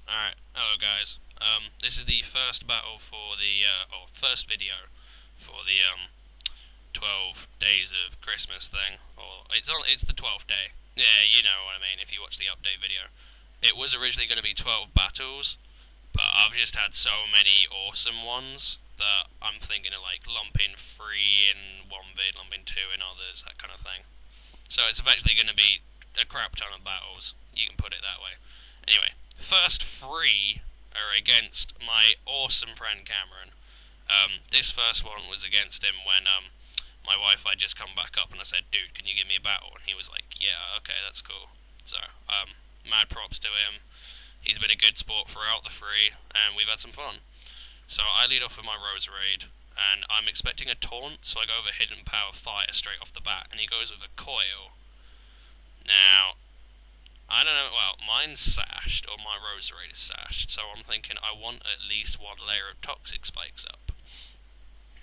Alright, hello guys. This is the first battle for the, or first video for the, 12 days of Christmas thing. Or, it's the 12th day. Yeah, you know what I mean, if you watch the update video. It was originally going to be 12 battles, but I've just had so many awesome ones that I'm thinking of, like, lumping 3 in one vid, lumping 2 in others, that kind of thing. So it's eventually going to be a crap ton of battles, you can put it that way. Anyway, first 3 are against my awesome friend Cameron. This first one was against him when my Wi-Fi just come back up and I said, dude, can you give me a battle? And he was like, yeah, okay, that's cool. So, mad props to him. He's been a good sport throughout the 3, and we've had some fun. So I lead off with my Rose Raid, and I'm expecting a taunt, so I go over Hidden Power Fire straight off the bat, and he goes with a coil. Now, I don't know, well, mine's sashed, or my Rose Raid is sashed, so I'm thinking I want at least 1 layer of Toxic Spikes up.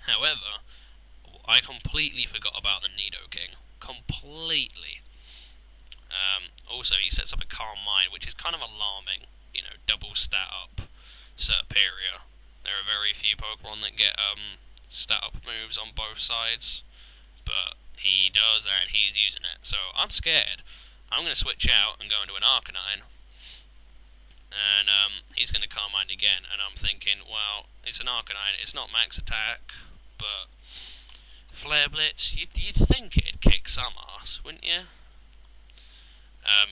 However, I completely forgot about the Nidoking. Completely. Also, he sets up a Calm Mind, which is kind of alarming. You know, double stat up Superior. There are very few Pokemon that get stat up moves on both sides, but he does, and he's using it. So I'm scared. I'm going to switch out and go into an Arcanine, and he's going to Calm Mind again, and I'm thinking, well, it's an Arcanine, it's not max attack, but Flare Blitz, you'd think it'd kick some ass, wouldn't you?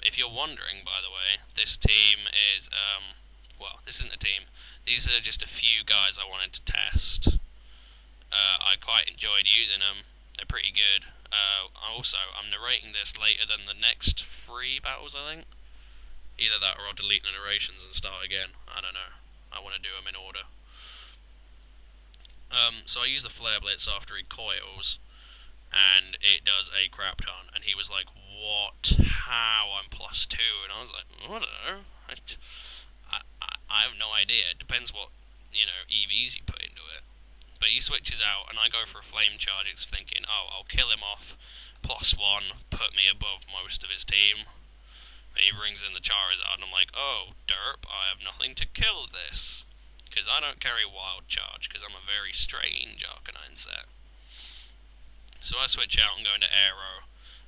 If you're wondering, by the way, this team is, well, this isn't a team, these are just a few guys I wanted to test. I quite enjoyed using them, they're pretty good. Also, I'm narrating this later than the next 3 battles, I think. Either that or I'll delete the narrations and start again. I don't know. I want to do them in order. So I use the Flare Blitz after he coils, and it does a crap ton. And he was like, what? How? I'm +2. And I was like, I don't know. I have no idea. It depends what, you know, EVs you put into it. But he switches out, and I go for a Flame Charge, thinking, oh, I'll kill him off, +1, put me above most of his team. And he brings in the Charizard, and I'm like, oh, derp, I have nothing to kill this. Because I don't carry Wild Charge, because I'm a very strange Arcanine set. So I switch out and go into Aero,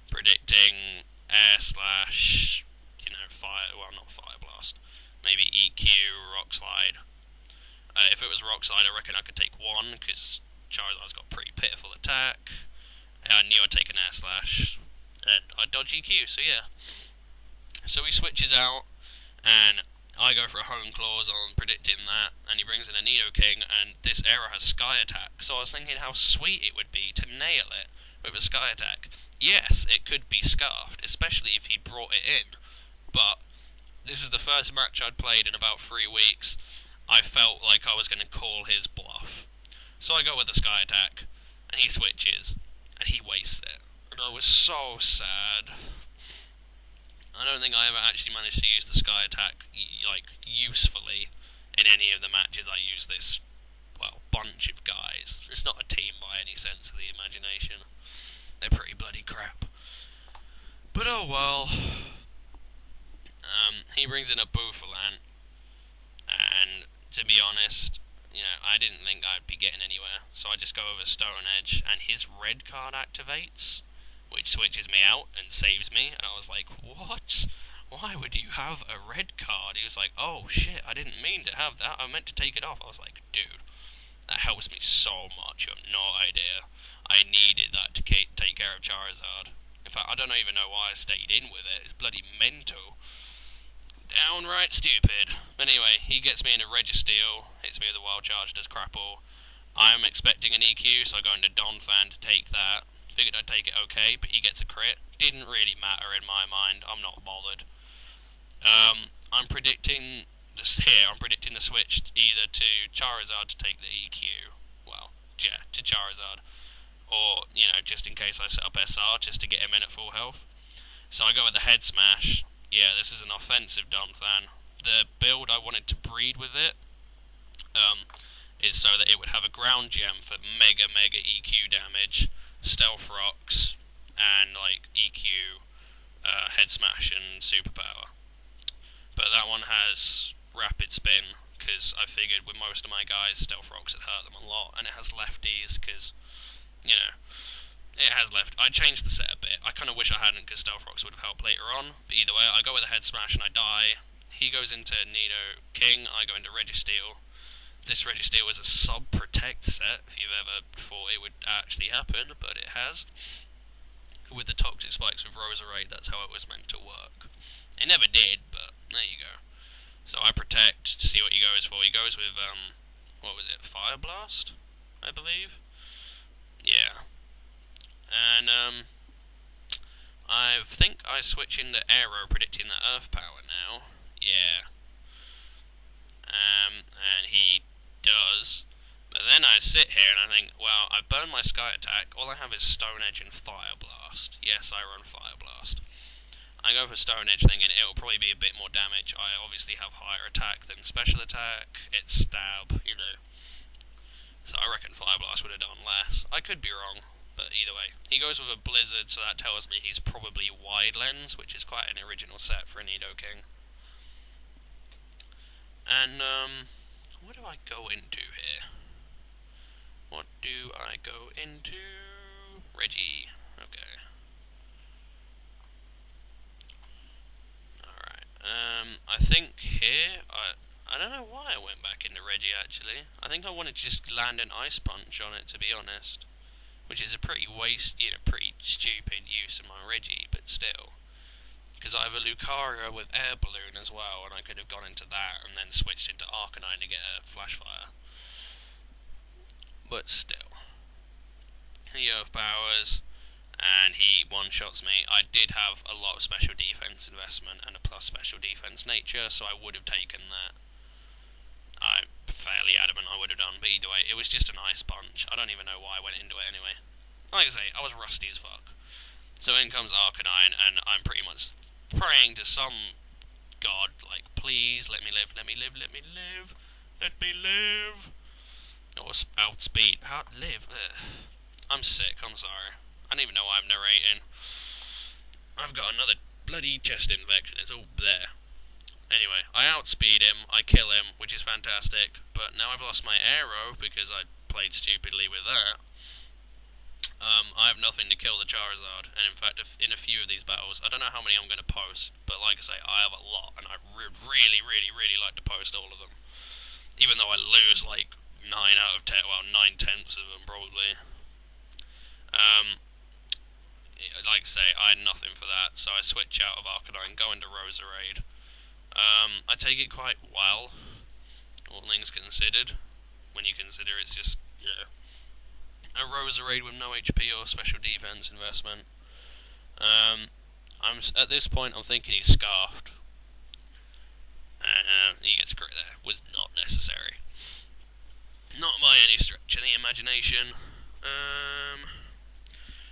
predicting Air Slash, you know, Fire, well, not Fire Blast, maybe EQ, Rock Slide. If it was Rock Slide, I reckon I could take 1, because Charizard's got pretty pitiful attack. I knew I'd take an Air Slash, and I'd dodge EQ, so yeah. So he switches out, and I go for a Hone Claws on predicting that, and he brings in a Nidoking, and this era has Sky Attack, so I was thinking how sweet it would be to nail it with a Sky Attack. Yes, it could be scarfed, especially if he brought it in, but this is the first match I'd played in about 3 weeks. I felt like I was going to call his bluff. So I go with the Sky Attack, and he switches, and he wastes it. And I was so sad. I don't think I ever actually managed to use the Sky Attack, like, usefully in any of the matches I use this, well, bunch of guys. It's not a team by any sense of the imagination. They're pretty bloody crap. But oh well. He brings in a Bouffalant, and to be honest, you know, I didn't think I'd be getting anywhere, so I just go over Stone Edge, and his red card activates, which switches me out and saves me, and I was like, what? Why would you have a red card? He was like, oh shit, I didn't mean to have that, I meant to take it off. I was like, dude, that helps me so much, you have no idea. I needed that to take care of Charizard. In fact, I don't even know why I stayed in with it, it's bloody mental. Downright stupid. But anyway, he gets me into Registeel, hits me with a Wild Charge, does crapple. I'm expecting an EQ, so I go into Donphan to take that. Figured I'd take it okay, but he gets a crit. Didn't really matter in my mind, I'm not bothered. I'm predicting the switch either to Charizard to take the EQ. Well, yeah, to Charizard. Or, you know, just in case I set up SR, just to get him in at full health. So I go with the Head Smash. Yeah, this is an offensive Donphan. The build I wanted to breed with it is so that it would have a ground gem for mega EQ damage, stealth rocks, and like EQ, head smash and superpower. But that one has rapid stupid spin, because I figured with most of my guys, Stealth Rocks had hurt them a lot, and it has lefties, because, you know, it has left. I changed the set a bit. I kind of wish I hadn't, because Stealth Rocks would have helped later on, but either way, I go with a head smash and I die. He goes into Nido King, I go into Registeel. This Registeel is a sub-protect set, if you've ever thought it would actually happen, but it has. With the Toxic Spikes with Roserade, that's how it was meant to work. It never did, but there you go. So I protect to see what he goes for. He goes with, what was it, Fire Blast, I believe? Yeah. And, I think I switch into Aero, predicting the Earth Power now. Yeah. And he does. But then I sit here and I think, well, I've burned my Sky Attack, all I have is Stone Edge and Fire Blast. Yes, I run Fire Blast. I go for Stone Edge thinking it'll probably be a bit more damage. I obviously have higher attack than special attack, it's stab, you know. So I reckon Fire Blast would have done less. I could be wrong, but either way. He goes with a Blizzard, so that tells me he's probably Wide Lens, which is quite an original set for a Nido King. And, what do I go into here? What do I go into? Reggie. Okay. Alright. I think here, I don't know why I went back into Reggie, actually. I think I wanted to just land an Ice Punch on it, to be honest. Which is a pretty pretty stupid use of my Reggie, but still. Because I have a Lucario with Air Balloon as well, and I could have gone into that and then switched into Arcanine to get a Flash Fire. But still. He overpowers, and he one-shots me. I did have a lot of special defense investment and a plus special defense nature, so I would have taken that. I'm fairly adamant I would have done, but either way, it was just an Ice Punch. I don't even know why I went into it anyway. Like I say, I was rusty as fuck. So in comes Arcanine, and I'm pretty much praying to some god, like, please, let me live, let me live, let me live, let me live. Or outspeed. Outlive. I'm sick, I'm sorry. I don't even know why I'm narrating. I've got another bloody chest infection, it's all there. Anyway, I outspeed him, I kill him, which is fantastic, but now I've lost my Aero because I played stupidly with that. I have nothing to kill the Charizard, and in fact, in a few of these battles, I don't know how many I'm going to post, but like I say, I have a lot, and I really, really, really like to post all of them. Even though I lose, like, 9 out of 10, well, 9/10 of them, probably. Like I say, I had nothing for that, so I switch out of Arcanine, go into Roserade. I take it quite well, all things considered, when you consider it's just, you know, a Roserade with no HP or special defense investment. At this point, I'm thinking he's Scarfed. And he gets crit there. Was not necessary. Not by any stretch of the imagination.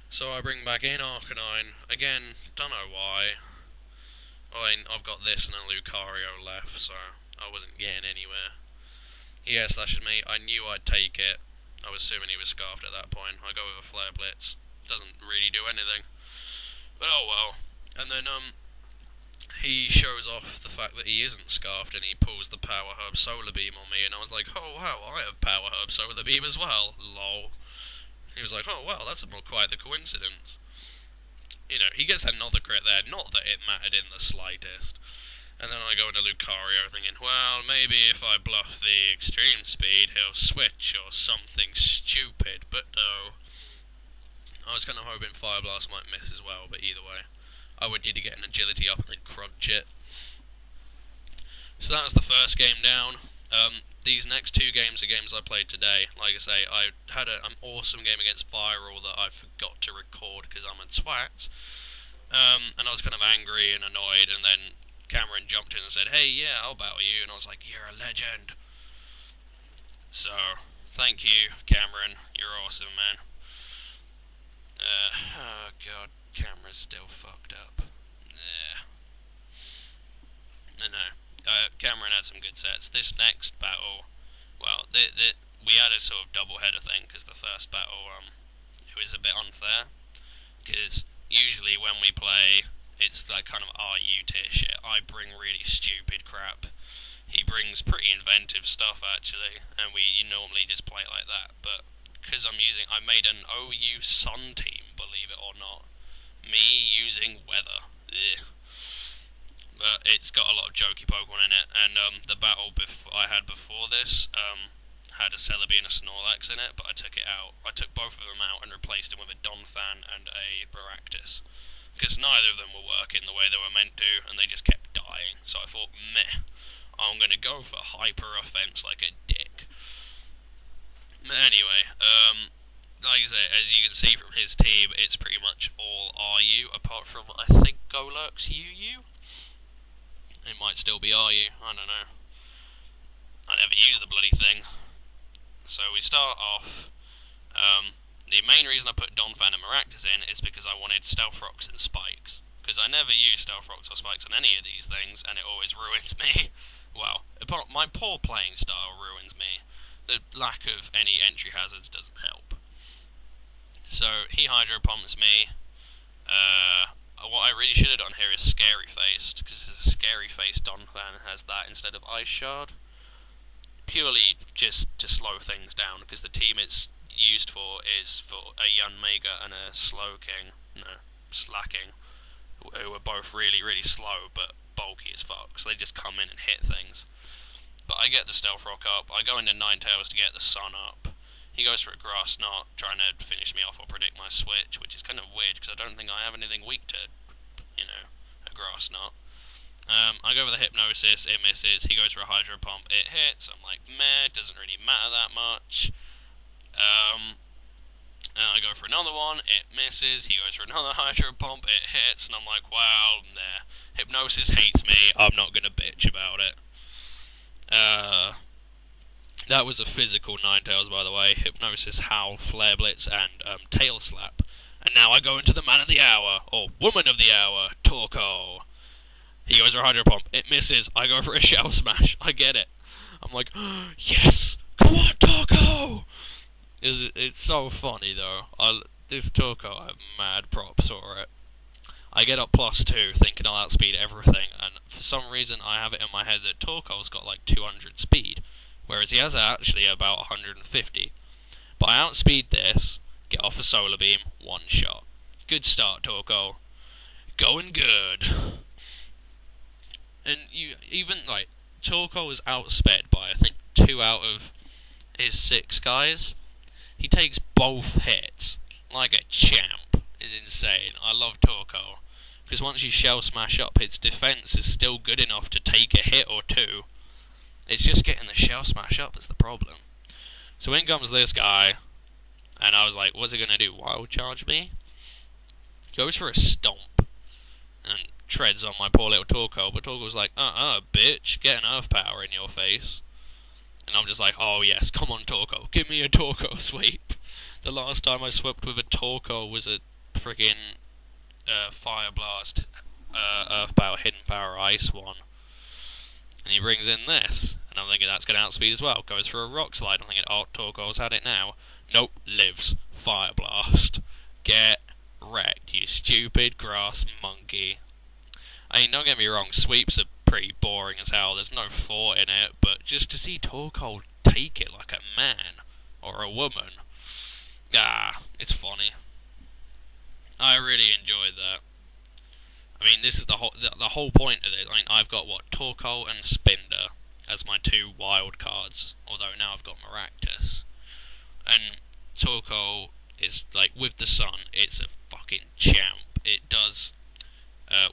So I bring back in Arcanine. Again, don't know why. I've got this and a Lucario left, so I wasn't getting anywhere. He air slashes me. I knew I'd take it. I was assuming he was Scarfed at that point. I go with a Flare Blitz. Doesn't really do anything. But oh well. And then, he shows off the fact that he isn't Scarfed, and he pulls the Power Herb Solar Beam on me, and I was like, oh wow, I have Power Herb Solar Beam as well, lol. He was like, oh wow, that's not quite the coincidence. You know, he gets another crit there, not that it mattered in the slightest. And then I go into Lucario thinking, well, maybe if I bluff the extreme speed, he'll switch or something stupid, but no. I was kind of hoping Fire Blast might miss as well, but either way, I would need to get an agility up and then crunch it. So that was the first game down. These next 2 games are games I played today. Like I say, I had an awesome game against Viral that I forgot to record because I'm a twat. And I was kind of angry and annoyed, and then Cameron jumped in and said, hey, yeah, I'll battle you, and I was like, you're a legend. So, thank you, Cameron, you're awesome, man. Oh god, camera's still fucked up. Yeah. No. Cameron had some good sets. This next battle, well, we had a sort of double-header thing, because the first battle, it was a bit unfair, because usually when we play it's like kind of RU tier shit. I bring really stupid crap. He brings pretty inventive stuff actually, and we normally just play like that. But because I made an OU Sun team, believe it or not. Me using weather. Ugh. But it's got a lot of jokey Pokemon in it, and the battle I had before this had a Celebi and a Snorlax in it, but I took it out. I took both of them out and replaced them with a Donphan and a Baractus, because neither of them were working the way they were meant to, and they just kept dying. So I thought, meh, I'm gonna go for hyper offense like a dick. But anyway, like I say, as you can see from his team, it's pretty much all RU, apart from, I think, Golurk's UU? It might still be RU, I don't know. I never use the bloody thing. So we start off, the main reason I put Donphan and Maractus in is because I wanted Stealth Rocks and Spikes. Because I never use Stealth Rocks or Spikes on any of these things, and it always ruins me. Well, my poor playing style ruins me. The lack of any entry hazards doesn't help. So, he Hydro Pumps me. What I really should have done here is Scary Faced, because a Scary Faced Donphan has that instead of Ice Shard. Purely just to slow things down, because the team it's used for is for a Yanmega and a Slowking, Slacking, who are both really, really slow, but bulky as fuck, so they just come in and hit things. But I get the Stealth Rock up, I go into Ninetales to get the Sun up. He goes for a Grass Knot, trying to finish me off or predict my switch, which is kind of weird, because I don't think I have anything weak to, a Grass Knot. I go for the Hypnosis, it misses, he goes for a Hydro Pump, it hits, I'm like, meh, it doesn't really matter that much. I go for another one, it misses, he goes for another Hydro Pump, it hits, and I'm like, wow, nah, Hypnosis hates me, I'm not gonna bitch about it. That was a physical Ninetales, by the way. Hypnosis, Howl, Flare Blitz, and Tail Slap. And now I go into the Man of the Hour, or Woman of the Hour, Torkoal. He goes for a Hydro Pump. It misses. I go for a Shell Smash. I get it. I'm like, yes! Come on, Torkoal! It's so funny, though. This Torkoal, I have mad props for it. I get up +2, thinking I'll outspeed everything, and for some reason I have it in my head that Torkoal's got like 200 speed. Whereas he has actually about 150. But I outspeed this, get off a Solar Beam, one shot. Good start, Torkoal. Going good. And Torkoal is outsped by, I think, 2 out of his 6 guys. He takes both hits, like a champ. It's insane. I love Torkoal. Because once you Shell Smash up, its defense is still good enough to take a hit or 2. It's just getting the Shell Smash up that's the problem. So in comes this guy, and I was like, what's it gonna do, Wild Charge me? Goes for a Stomp, and treads on my poor little Torkoal, but Torkoal's like, bitch, get an Earth Power in your face. And I'm just like, oh yes, come on Torkoal, give me a Torkoal sweep. The last time I swept with a Torkoal was a friggin' Fire Blast, Earth Power, Hidden Power, Ice one. And he brings in this, and I'm thinking that's going to outspeed as well. Goes for a Rock Slide, I'm thinking, oh, Torkoal's had it now. Nope, lives. Fire Blast. Get wrecked, you stupid grass monkey. I mean, don't get me wrong, sweeps are pretty boring as hell, there's no thought in it, but just to see Torkoal take it like a man, or a woman, it's funny. I really enjoyed that. I mean, this is the whole point of it. I mean, I've got, Torkoal and Spinder as my 2 wild cards, although now I've got Maractus. And Torkoal is, with the Sun, it's a fucking champ. It does,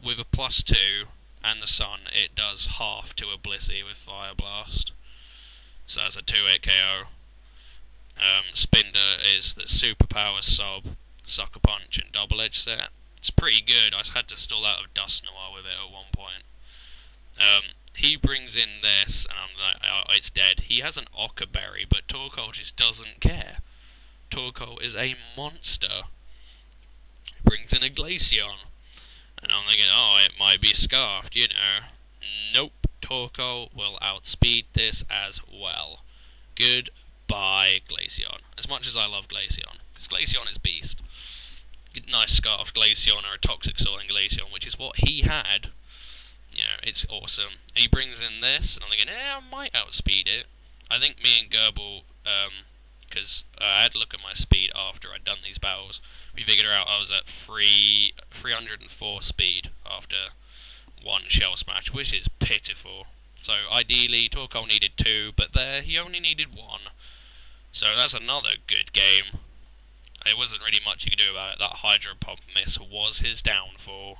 with a +2 and the Sun, it does half to a Blissey with Fire Blast. So that's a 2-hit KO. Spinder is the Superpower Sub, Sucker Punch, and Double Edge set. It's pretty good. I had to stall out of Dust Noir with it at one point. He brings in this, and I'm like, oh, it's dead. He has an Occa Berry, but Torkoal just doesn't care. Torkoal is a monster. He brings in a Glaceon, and I'm thinking, oh, it might be Scarfed, Nope, Torkoal will outspeed this as well. Goodbye, Glaceon. As much as I love Glaceon, because Glaceon is beast. nice Scarf Glaceon or a Toxic Soiling Glaceon, which is what he had. You know, it's awesome. And he brings in this, and I'm thinking, I might outspeed it. I think me and Gerbil, because I had to look at my speed after I'd done these battles, we figured out I was at 304 speed after one Shell Smash, which is pitiful. So ideally, Torkoal needed 2, but there he only needed 1. So that's another good game. There wasn't really much you could do about it. That Hydro Pump miss was his downfall,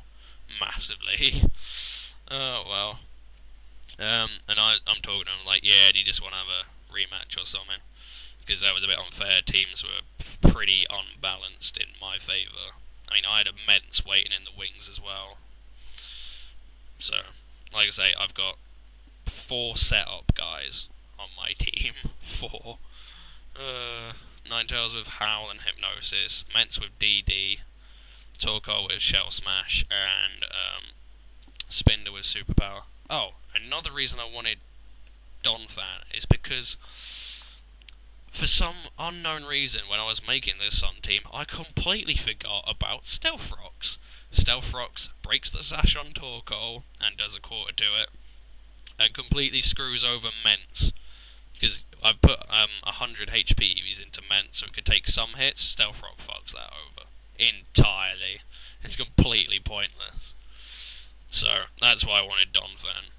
massively. Oh well. And I'm talking to him like, yeah, do you just want to have a rematch or something? Because that was a bit unfair. Teams were pretty unbalanced in my favour. I mean, I had immense waiting in the wings as well. So, like I say, I've got 4 setup guys on my team. 4. Ninetales with Howl and Hypnosis, Mence with DD, Torkoal with Shell Smash, and Spinder with Superpower. Oh, another reason I wanted Donphan is because for some unknown reason when I was making this Sun team, I completely forgot about Stealth Rocks. Stealth Rocks breaks the sash on Torkoal and does a quarter to it, and completely screws over Mence. Because I've put 100 HP EVs into Mence, so it could take some hits. Stealth Rock fucks that over entirely. It's completely pointless. So that's why I wanted Donphan.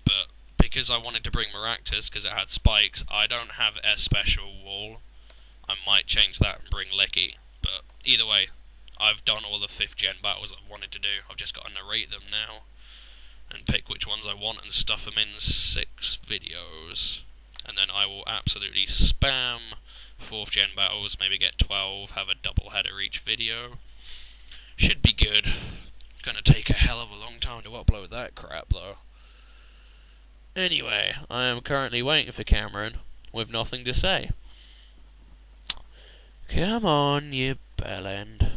But because I wanted to bring Maractus, because it had spikes, I don't have a special wall. I might change that and bring Licky. But either way, I've done all the 5th gen battles I've wanted to do. I've just got to narrate them now and pick which ones I want and stuff them in 6 videos. And then I will absolutely spam 4th gen battles, maybe get 12, have a double header each video. Should be good. Gonna take a hell of a long time to upload that crap though. Anyway, I am currently waiting for Cameron with nothing to say. Come on, you bellend.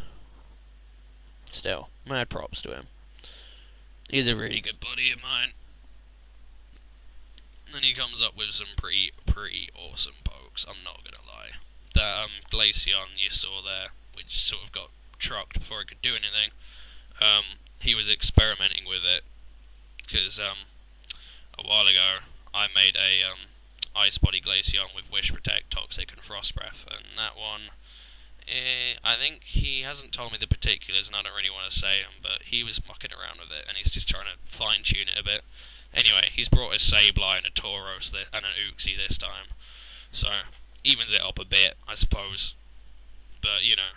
Still, mad props to him. He's a really good buddy of mine. And then he comes up with some pretty awesome pokes, I'm not gonna lie. That Glaceon you saw there, which sort of got trucked before it could do anything, he was experimenting with it, because a while ago I made a Ice Body Glaceon with Wish Protect, Toxic and Frost Breath, and that one, I think he hasn't told me the particulars and I don't really want to say them, but he was mucking around with it and he's just trying to fine tune it a bit. Anyway, he's brought a Sableye and a Tauros and an Uxie this time, so evens it up a bit, I suppose. But you know,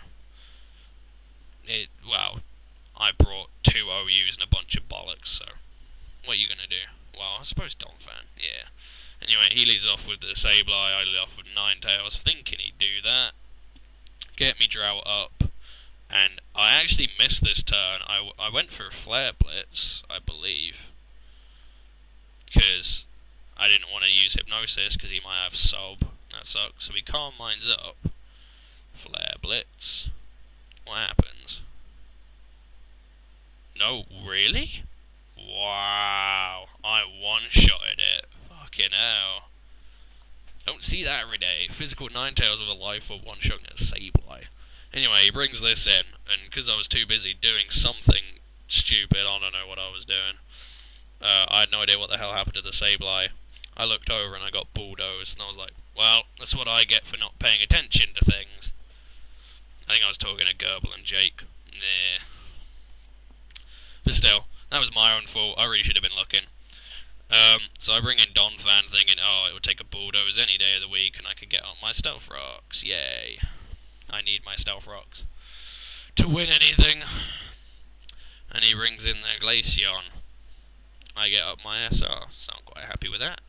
well, I brought 2 OUs and a bunch of bollocks, so what are you gonna do? Well, I suppose Donphan, yeah. Anyway, he leads off with the Sableye, I lead off with Ninetales, thinking he'd do that, get me Drought up, and I actually missed this turn. I went for a Flare Blitz, I believe, because I didn't want to use Hypnosis because he might have Sub, that sucks. So we Calm Minds up, Flare Blitz, what happens? No, really? Wow, I one-shotted it. Fucking hell. Don't see that every day. Physical Ninetales with a life of one-shotting a Sableye. Anyway, he brings this in, and because I was too busy doing something stupid, I don't know what I was doing, I had no idea what the hell happened to the Sableye. I looked over and I got bulldozed, and I was like, well, that's what I get for not paying attention to things. I think I was talking to Gerbil and Jake. Nah. But still, that was my own fault. I really should have been looking. So I bring in Donphan thinking, oh, it would take a bulldoze any day of the week and I could get on my Stealth Rocks. Yay. I need my Stealth Rocks to win anything. And he brings in the Glaceon. I get up my SR, so I'm quite happy with that.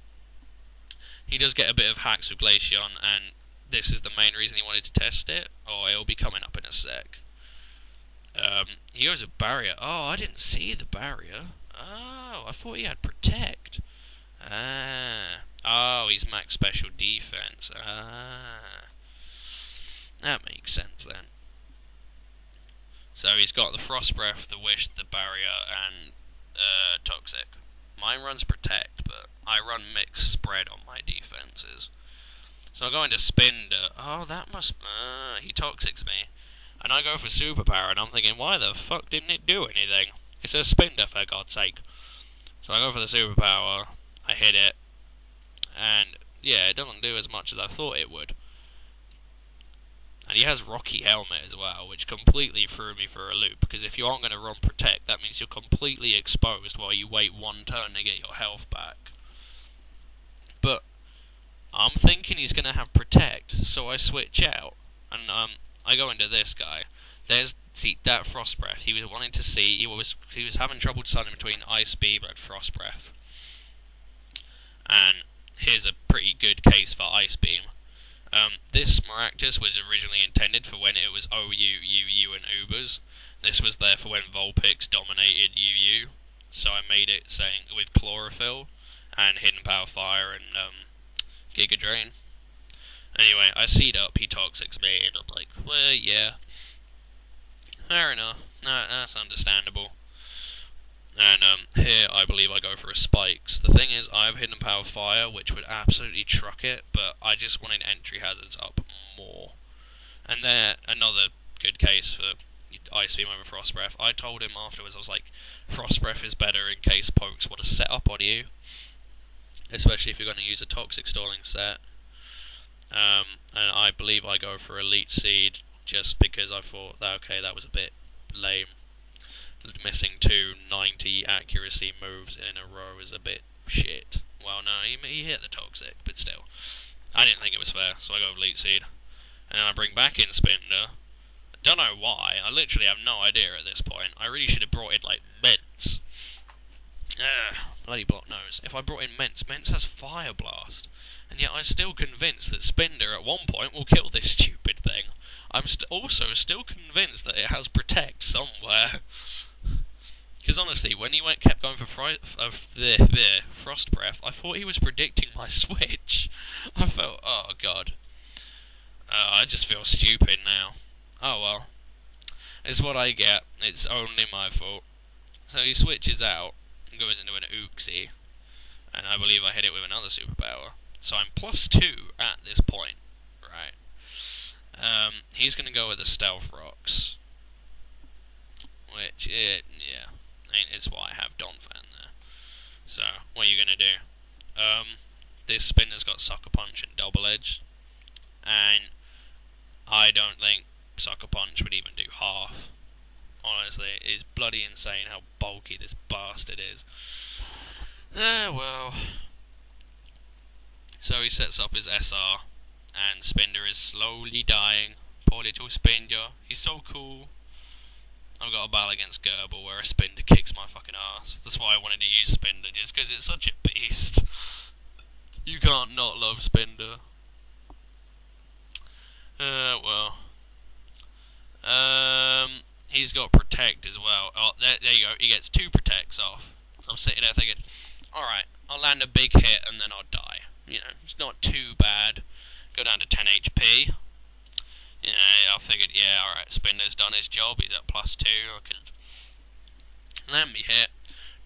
He does get a bit of hacks with Glaceon, and this is the main reason he wanted to test it, or it'll be coming up in a sec. He goes with Barrier. Oh, I didn't see the Barrier. Oh, I thought he had Protect. Ah. Oh, he's max special defense. Ah. That makes sense then. So he's got the Frost Breath, the Wish, the Barrier, and Toxic. Mine runs Protect, but I run Mixed Spread on my defenses. So I'm going to Spinder. Oh, that must... he Toxics me. And I go for superpower, and I'm thinking, why the fuck didn't it do anything? It says Spinder, for God's sake. So I go for the superpower, I hit it, and yeah, it doesn't do as much as I thought it would. And he has Rocky Helmet as well, which completely threw me for a loop, because if you aren't going to run Protect, that means you're completely exposed while you wait one turn to get your health back. But I'm thinking he's going to have Protect, so I switch out, and I go into this guy. See, that Frost Breath, he was wanting to see, he was having trouble deciding between Ice Beam and Frost Breath. And here's a pretty good case for Ice Beam. This Maractus was originally intended for when it was OU, UU, and Ubers. This was there for when Vulpix dominated UU. So I made it saying with Chlorophyll and Hidden Power Fire and Giga Drain. Anyway, I seed up, he Toxics me, and I'm like, well, yeah. Fair enough. No, that's understandable. And here I believe I go for a Spikes. The thing is, I have Hidden Power Fire, which would absolutely truck it, but I just wanted entry hazards up more. And there, another good case for Ice Beam over Frost Breath. I told him afterwards, I was like, Frost Breath is better in case pokes want to set up on you, especially if you're going to use a Toxic Stalling set. And I believe I go for Elite Seed, just because I thought, okay, that was a bit lame. Missing 2 90 accuracy moves in a row is a bit shit. Well, no, he hit the Toxic, but still. I didn't think it was fair, so I go Elite Seed. And then I bring back in Spinder. Don't know why, I literally have no idea at this point. I really should have brought in, like, Mence. Bloody block nose. If I brought in Mence has Fire Blast. And yet I'm still convinced that Spinder at one point will kill this stupid thing. I'm also still convinced that it has Protect somewhere. Because honestly, when he kept going for Frost Breath, I thought he was predicting my switch. I felt, oh god. I just feel stupid now. Oh well. It's what I get. It's only my fault. So he switches out and goes into an Uxie. And I believe I hit it with another superpower. So I'm +2 at this point. Right. He's going to go with the Stealth Rocks. Which, yeah. It's why I have Donphan there. So, what are you going to do? This Spinner's got Sucker Punch and Double Edge. And I don't think Sucker Punch would even do half. Honestly, it's bloody insane how bulky this bastard is. Well. So he sets up his SR, and Spinder is slowly dying. Poor little Spinder. He's so cool. I've got a battle against Gerbil where a Spinder kicks my fucking ass. That's why I wanted to use Spinder, just because it's such a beast. You can't not love Spinder. Well. He's got Protect as well. Oh, there you go. He gets 2 Protects off. I'm sitting there thinking, alright, I'll land a big hit and then I'll die. You know, it's not too bad. Go down to 10 HP. Yeah, I figured, yeah, alright, Spinder's done his job, he's at +2, I can let me hit.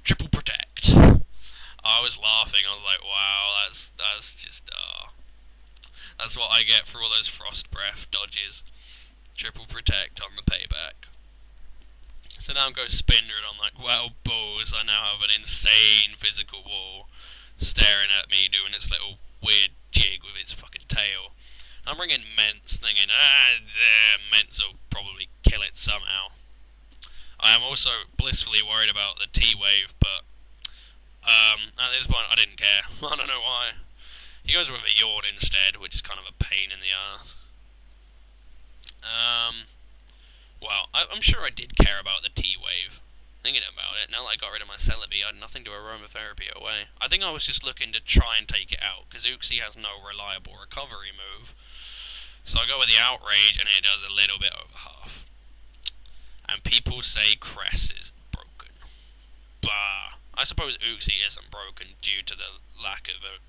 Triple Protect. I was laughing, I was like, wow, that's just, that's what I get for all those Frost Breath dodges. Triple Protect on the payback. So now goes Spinder, and I'm like, well, balls, I now have an insane physical wall staring at me, doing its little weird jig with its fucking tail. I'm bringing Mence, thinking, Mence will probably kill it somehow. I am also blissfully worried about the T-Wave, but at this point I didn't care. I don't know why. He goes with a Yawn instead, which is kind of a pain in the ass. Well, I'm sure I did care about the T-Wave. Thinking about it, now that I got rid of my Celebi, I had nothing to aromatherapy away. I think I was just looking to try and take it out, because Uxie has no reliable recovery move. So I go with the Outrage, and it does a little bit over half. And people say Cress is broken. Bah. I suppose Uxie isn't broken due to the lack of a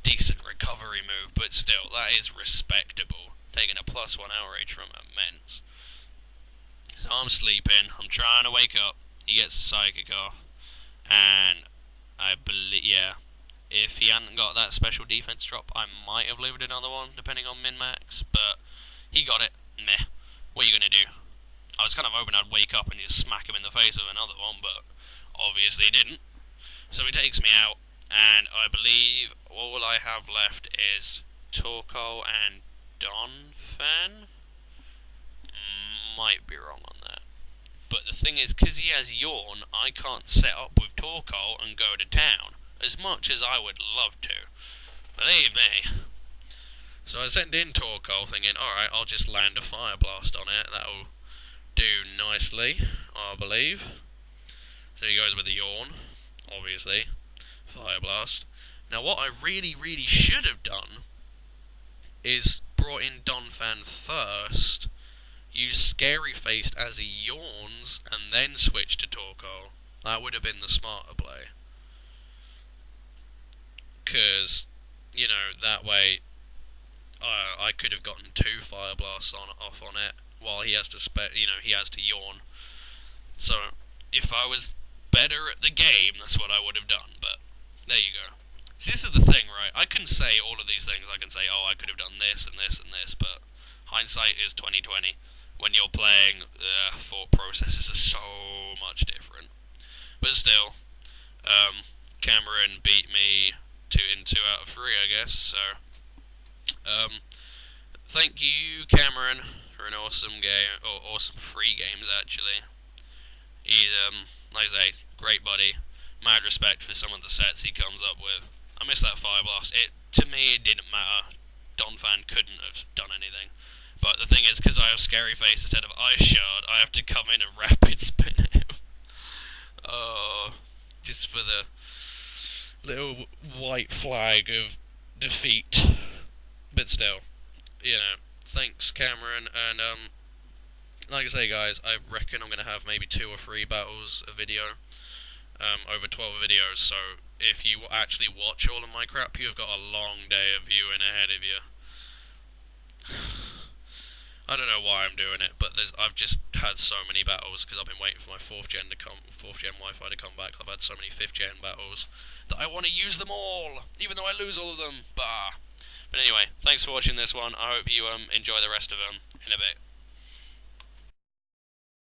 decent recovery move, but still, that is respectable. Taking a +1 Outrage from a Mence. So I'm sleeping, I'm trying to wake up. He gets a Psychic off, and I believe, yeah, if he hadn't got that special defense drop, I might have lived another one, depending on min-max, but he got it. Meh. What are you going to do? I was kind of hoping I'd wake up and just smack him in the face with another one, but obviously didn't. So he takes me out, and I believe all I have left is Torkoal and Donphan. Might be wrong on that. But the thing is, because he has Yawn, I can't set up with Torkoal and go to town, as much as I would love to. Believe me. So I send in Torkoal thinking, alright, I'll just land a Fire Blast on it, that'll do nicely, I believe. So he goes with the Yawn, obviously. Fire Blast. Now what I really, really should have done is brought in Donphan first, use Scary Faced as he yawns, and then switch to Torkoal. That would have been the smarter play. Because, you know, that way I could have gotten 2 Fire Blasts off on it, while he has to he has to yawn. So, if I was better at the game, that's what I would have done, but there you go. See, this is the thing, right? I can say all of these things. I can say, oh, I could have done this and this and this, but hindsight is 20/20. When you're playing, the thought processes are so much different. But still, Cameron beat me 2 out of 3, I guess. So, thank you, Cameron, for an awesome game, or awesome 3 games actually. He's like I say, great buddy. Mad respect for some of the sets he comes up with. I missed that Fire Blast. To me, it didn't matter. Donphan couldn't have done anything. But the thing is, because I have Scary Face instead of Ice Shard, I have to come in and rapid spin him. Oh, just for the little white flag of defeat. But still, you know, thanks Cameron, and like I say guys, I reckon I'm going to have maybe 2 or 3 battles a video, over 12 videos, so if you actually watch all of my crap, you've got a long day of viewing ahead of you. I don't know why I'm doing it, but I've just had so many battles because I've been waiting for my 4th gen Wi-Fi to come back. I've had so many 5th gen battles that I want to use them all, even though I lose all of them. Bah. But anyway, thanks for watching this one. I hope you enjoy the rest of them in a bit.